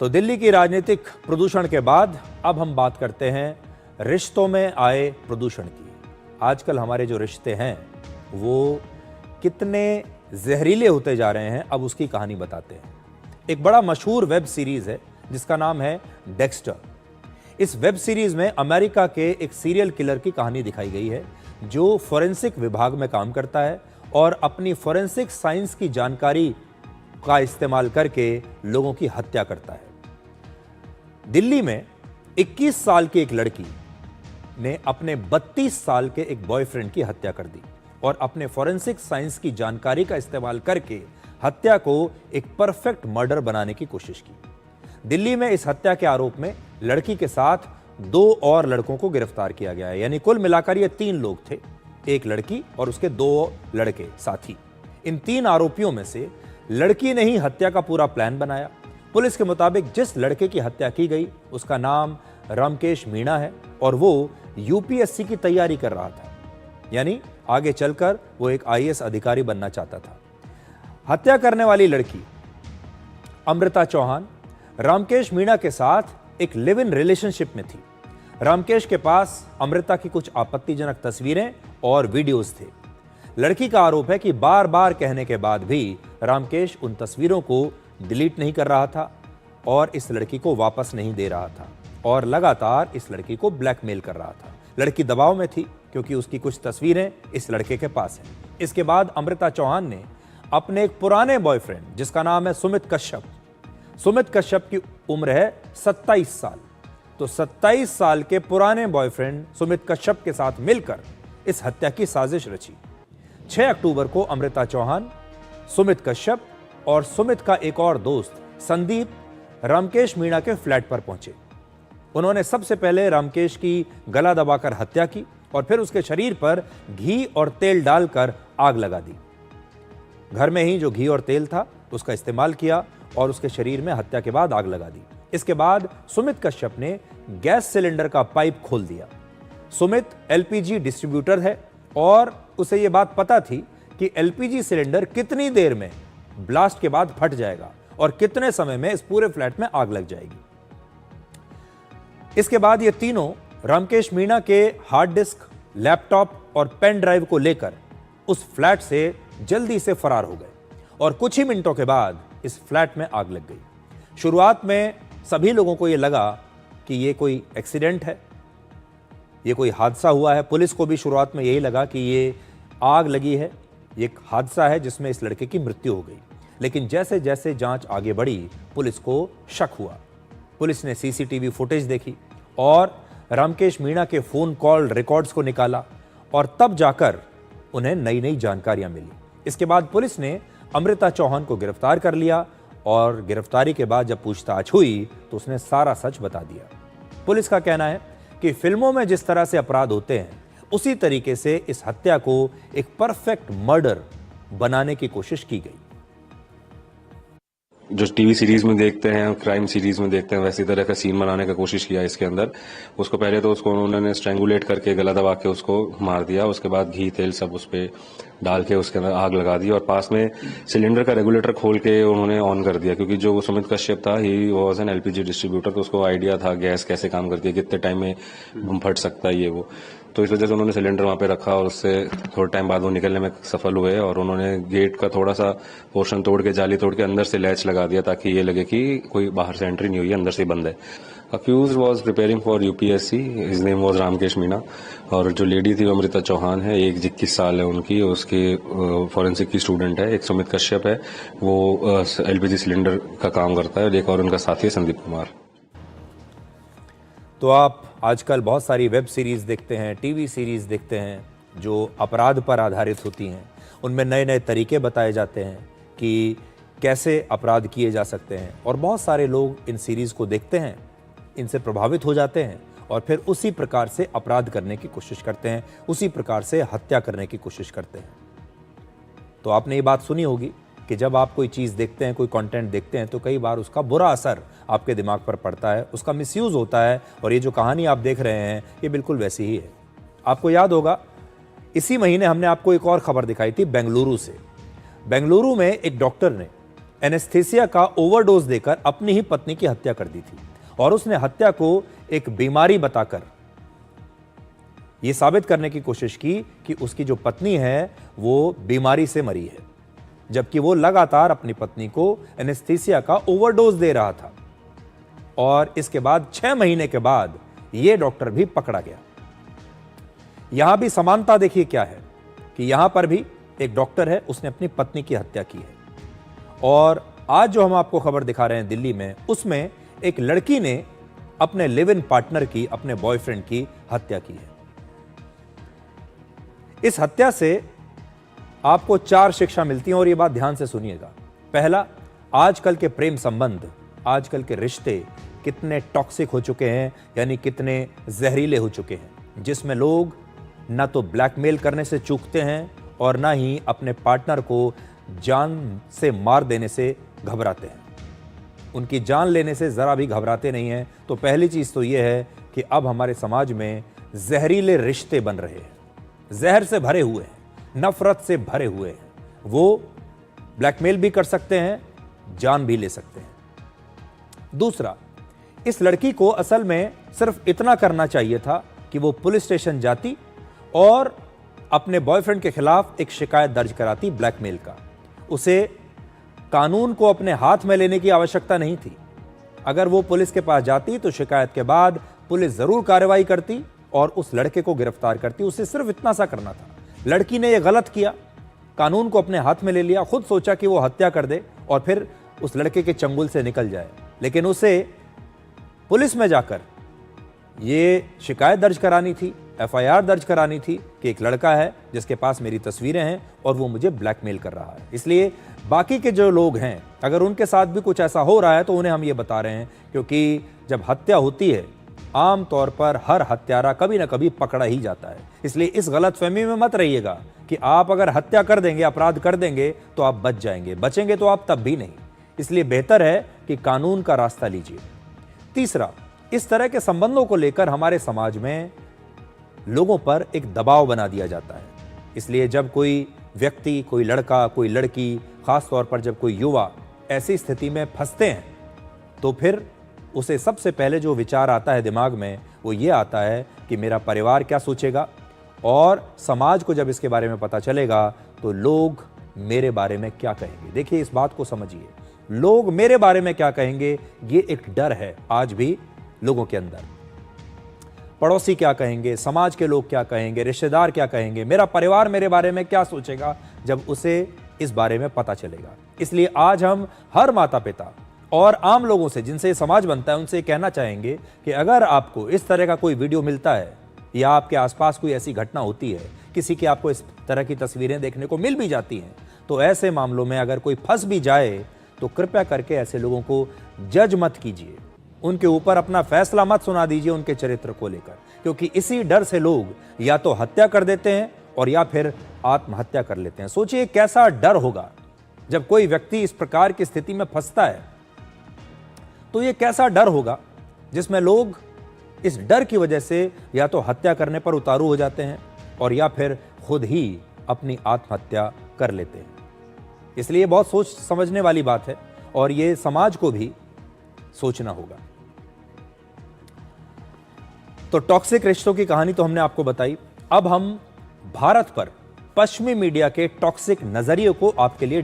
तो दिल्ली की राजनीतिक प्रदूषण के बाद अब हम बात करते हैं रिश्तों में आए प्रदूषण की। आजकल हमारे जो रिश्ते हैं वो कितने जहरीले होते जा रहे हैं, अब उसकी कहानी बताते हैं। एक बड़ा मशहूर वेब सीरीज है जिसका नाम है डेक्स्टर। इस वेब सीरीज में अमेरिका के एक सीरियल किलर की कहानी दिखाई गई है जो फोरेंसिक विभाग में काम करता है और अपनी फोरेंसिक साइंस की जानकारी का इस्तेमाल करके लोगों की हत्या करता है। दिल्ली में 21 साल की एक लड़की ने अपने 32 साल के एक बॉयफ्रेंड की हत्या कर दी और अपने फोरेंसिक साइंस की जानकारी का इस्तेमाल करके हत्या को एक परफेक्ट मर्डर बनाने की कोशिश की। दिल्ली में इस हत्या के आरोप में लड़की के साथ 2 और लड़कों को गिरफ्तार किया गया है, यानी कुल मिलाकर ये 3 लोग थे, एक लड़की और उसके 2 लड़के साथी। इन 3 आरोपियों में से लड़की ने ही हत्या का पूरा प्लान बनाया। पुलिस के मुताबिक जिस लड़के की हत्या की गई उसका नाम रामकेश मीणा है और वो यूपीएससी की तैयारी कर रहा था, यानी आगे चलकर वो एक आईएएस अधिकारी बनना चाहता था। हत्या करने वाली लड़की अमृता चौहान रामकेश मीणा के साथ एक लिव इन रिलेशनशिप में थी। रामकेश के पास अमृता की कुछ आपत्तिजनक तस्वीरें और वीडियोस थे। लड़की का आरोप है कि बार बार कहने के बाद भी रामकेश उन तस्वीरों को डिलीट नहीं कर रहा था और इस लड़की को वापस नहीं दे रहा था और लगातार इस लड़की को ब्लैकमेल कर रहा था। लड़की दबाव में थी क्योंकि उसकी कुछ तस्वीरें इस लड़के के पास हैं। इसके बाद अमृता चौहान ने अपने एक पुराने बॉयफ्रेंड जिसका नाम है सुमित कश्यप की उम्र है 27 साल, तो 27 साल के पुराने बॉयफ्रेंड सुमित कश्यप के साथ मिलकर इस हत्या की साजिश रची। 6 अक्टूबर को अमृता चौहान, सुमित कश्यप और सुमित का एक और दोस्त संदीप रामकेश मीणा के फ्लैट पर पहुंचे। उन्होंने सबसे पहले रामकेश की गला दबाकर हत्या की और फिर उसके शरीर पर घी और तेल डालकर आग लगा दी। घर में ही जो घी और तेल था उसका इस्तेमाल किया और उसके शरीर में हत्या के बाद आग लगा दी। इसके बाद सुमित कश्यप ने गैस सिलेंडर का पाइप खोल दिया। सुमित एलपीजी डिस्ट्रीब्यूटर है और उसे यह बात पता थी कि एलपीजी सिलेंडर कितनी देर में ब्लास्ट के बाद फट जाएगा और कितने समय में इस पूरे फ्लैट में आग लग जाएगी। इसके बाद ये तीनों रामकेश मीणा के हार्ड डिस्क, लैपटॉप और पेन ड्राइव को लेकर उस फ्लैट से जल्दी से फरार हो गए और कुछ ही मिनटों के बाद इस फ्लैट में आग लग गई। शुरुआत में सभी लोगों को यह लगा कि यह कोई एक्सीडेंट है, यह कोई हादसा हुआ है। पुलिस को भी शुरुआत में यही लगा कि ये आग लगी है, ये एक हादसा है जिसमें इस लड़के की मृत्यु हो गई। लेकिन जैसे जैसे जांच आगे बढ़ी पुलिस को शक हुआ। पुलिस ने सीसीटीवी फुटेज देखी और रामकेश मीणा के फोन कॉल रिकॉर्ड्स को निकाला और तब जाकर उन्हें नई नई जानकारियां मिली। इसके बाद पुलिस ने अमृता चौहान को गिरफ्तार कर लिया और गिरफ्तारी के बाद जब पूछताछ हुई तो उसने सारा सच बता दिया। पुलिस का कहना है कि फिल्मों में जिस तरह से अपराध होते हैं उसी तरीके से इस हत्या को एक परफेक्ट मर्डर बनाने की कोशिश की गई। जो टीवी सीरीज में देखते हैं, क्राइम सीरीज में देखते हैं, वैसी तरह का सीन बनाने का कोशिश किया इसके अंदर। उसको पहले तो उसको उन्होंने स्ट्रैंगुलेट करके गला दबा के उसको मार दिया। उसके बाद घी तेल सब उस पर डाल के उसके अंदर आग लगा दी और पास में सिलेंडर का रेगुलेटर खोल के उन्होंने ऑन कर दिया, क्योंकि जो सुमित कश्यप था he was an LPG distributor, तो उसको आइडिया था गैस कैसे काम करती है, कितने टाइम में फट सकता है ये वो। तो इस वजह से उन्होंने सिलेंडर वहां पे रखा और उससे थोड़े टाइम बाद वो निकलने में सफल हुए और उन्होंने गेट का थोड़ा सा पोर्शन तोड़ के, जाली तोड़ के अंदर से लैच लगा दिया ताकि ये लगे कि कोई बाहर से एंट्री नहीं हुई है, अंदर से बंद है। Accused was preparing for UPSC, his name was Ramkesh Meena. और जो लेडी थी वो अमृता चौहान है, एक 21 साल है उनकी, उसके फॉरेंसिक की स्टूडेंट है। एक सुमित कश्यप है, वो एलपीजी सिलेंडर का काम करता है और एक और उनका साथी है संदीप कुमार। तो आप आजकल बहुत सारी वेब सीरीज देखते हैं, टीवी सीरीज देखते हैं जो अपराध पर आधारित होती हैं। उनमें नए नए तरीके बताए जाते हैं कि कैसे अपराध किए जा सकते हैं और बहुत सारे लोग इन सीरीज को देखते हैं, इनसे प्रभावित हो जाते हैं और फिर उसी प्रकार से अपराध करने की कोशिश करते हैं, उसी प्रकार से हत्या करने की कोशिश करते हैं। तो आपने ये बात सुनी होगी कि जब आप कोई चीज़ देखते हैं, कोई कंटेंट देखते हैं तो कई बार उसका बुरा असर आपके दिमाग पर पड़ता है, उसका मिसयूज़ होता है। और ये जो कहानी आप देख रहे हैं ये बिल्कुल वैसी ही है। आपको याद होगा इसी महीने हमने आपको एक और खबर दिखाई थी बेंगलुरु से। बेंगलुरु में एक डॉक्टर ने एनेस्थीसिया का ओवरडोज देकर अपनी ही पत्नी की हत्या कर दी थी और उसने हत्या को एक बीमारी बताकर यह साबित करने की कोशिश की कि उसकी जो पत्नी है वो बीमारी से मरी है, जबकि वो लगातार अपनी पत्नी को एनेस्थीसिया का ओवरडोज दे रहा था। और इसके बाद 6 महीने के बाद यह डॉक्टर भी पकड़ा गया। यहां भी समानता देखिए क्या है कि यहां पर भी एक डॉक्टर है, उसने अपनी पत्नी की हत्या की है। और आज जो हम आपको खबर दिखा रहे हैं दिल्ली में, उसमें एक लड़की ने अपने लिव इन पार्टनर की, अपने बॉयफ्रेंड की हत्या की है। इस हत्या से आपको 4 शिक्षा मिलती हैं और यह बात ध्यान से सुनिएगा। पहला, आजकल के प्रेम संबंध, आजकल के रिश्ते कितने टॉक्सिक हो चुके हैं, यानी कितने जहरीले हो चुके हैं, जिसमें लोग ना तो ब्लैकमेल करने से चूकते हैं और ना ही अपने पार्टनर को जान से मार देने से घबराते हैं। उनकी जान लेने से जरा भी घबराते नहीं हैं। तो पहली चीज तो यह है कि अब हमारे समाज में जहरीले रिश्ते बन रहे हैं, जहर से भरे हुए हैं, नफरत से भरे हुए हैं। वो ब्लैकमेल भी कर सकते हैं, जान भी ले सकते हैं। दूसरा, इस लड़की को असल में सिर्फ इतना करना चाहिए था कि वो पुलिस स्टेशन जाती और अपने बॉयफ्रेंड के खिलाफ एक शिकायत दर्ज कराती ब्लैकमेल का। उसे कानून को अपने हाथ में लेने की आवश्यकता नहीं थी। अगर वो पुलिस के पास जाती तो शिकायत के बाद पुलिस जरूर कार्रवाई करती और उस लड़के को गिरफ्तार करती। उसे सिर्फ इतना सा करना था। लड़की ने यह गलत किया, कानून को अपने हाथ में ले लिया, खुद सोचा कि वो हत्या कर दे और फिर उस लड़के के चंगुल से निकल जाए। लेकिन उसे पुलिस में जाकर ये शिकायत दर्ज करानी थी, FIR दर्ज करानी थी कि एक लड़का है जिसके पास मेरी तस्वीरें हैं और वो मुझे ब्लैकमेल कर रहा है। इसलिए बाकी के जो लोग हैं, अगर उनके साथ भी कुछ ऐसा हो रहा है तो उन्हें हम ये बता रहे हैं, क्योंकि जब हत्या होती है आम तौर पर हर हत्यारा कभी ना कभी पकड़ा ही जाता है। इसलिए इस गलतफहमी में मत रहिएगा कि आप अगर हत्या कर देंगे, अपराध कर देंगे तो आप बच जाएंगे। बचेंगे तो आप तब भी नहीं। इसलिए बेहतर है कि कानून का रास्ता लीजिए। तीसरा, इस तरह के संबंधों को लेकर हमारे समाज में लोगों पर एक दबाव बना दिया जाता है। इसलिए जब कोई व्यक्ति, कोई लड़का, कोई लड़की, खास तौर पर जब कोई युवा ऐसी स्थिति में फंसते हैं तो फिर उसे सबसे पहले जो विचार आता है दिमाग में वो ये आता है कि मेरा परिवार क्या सोचेगा, और समाज को जब इसके बारे में पता चलेगा तो लोग मेरे बारे में क्या कहेंगे। देखिए, इस बात को समझिए, लोग मेरे बारे में क्या कहेंगे, ये एक डर है आज भी लोगों के अंदर। पड़ोसी क्या कहेंगे, समाज के लोग क्या कहेंगे, रिश्तेदार क्या कहेंगे, मेरा परिवार मेरे बारे में क्या सोचेगा जब उसे इस बारे में पता चलेगा। इसलिए आज हम हर माता पिता और आम लोगों से, जिनसे ये समाज बनता है, उनसे कहना चाहेंगे कि अगर आपको इस तरह का कोई वीडियो मिलता है या आपके आसपास कोई ऐसी घटना होती है, किसी की आपको इस तरह की तस्वीरें देखने को मिल भी जाती हैं, तो ऐसे मामलों में अगर कोई फंस भी जाए तो कृपया करके ऐसे लोगों को जज मत कीजिए, उनके ऊपर अपना फैसला मत सुना दीजिए उनके चरित्र को लेकर, क्योंकि इसी डर से लोग या तो हत्या कर देते हैं और या फिर आत्महत्या कर लेते हैं। सोचिए कैसा डर होगा जब कोई व्यक्ति इस प्रकार की स्थिति में फंसता है, तो ये कैसा डर होगा जिसमें लोग इस डर की वजह से या तो हत्या करने पर उतारू हो जाते हैं और या फिर खुद ही अपनी आत्महत्या कर लेते हैं। इसलिए बहुत सोच समझने वाली बात है और ये समाज को भी सोचना होगा। तो टॉक्सिक रिश्तों की कहानी तो हमने आपको बताई। अब हम भारत पर पश्चिमी मीडिया के टॉक्सिक नजरिए को आपके लिए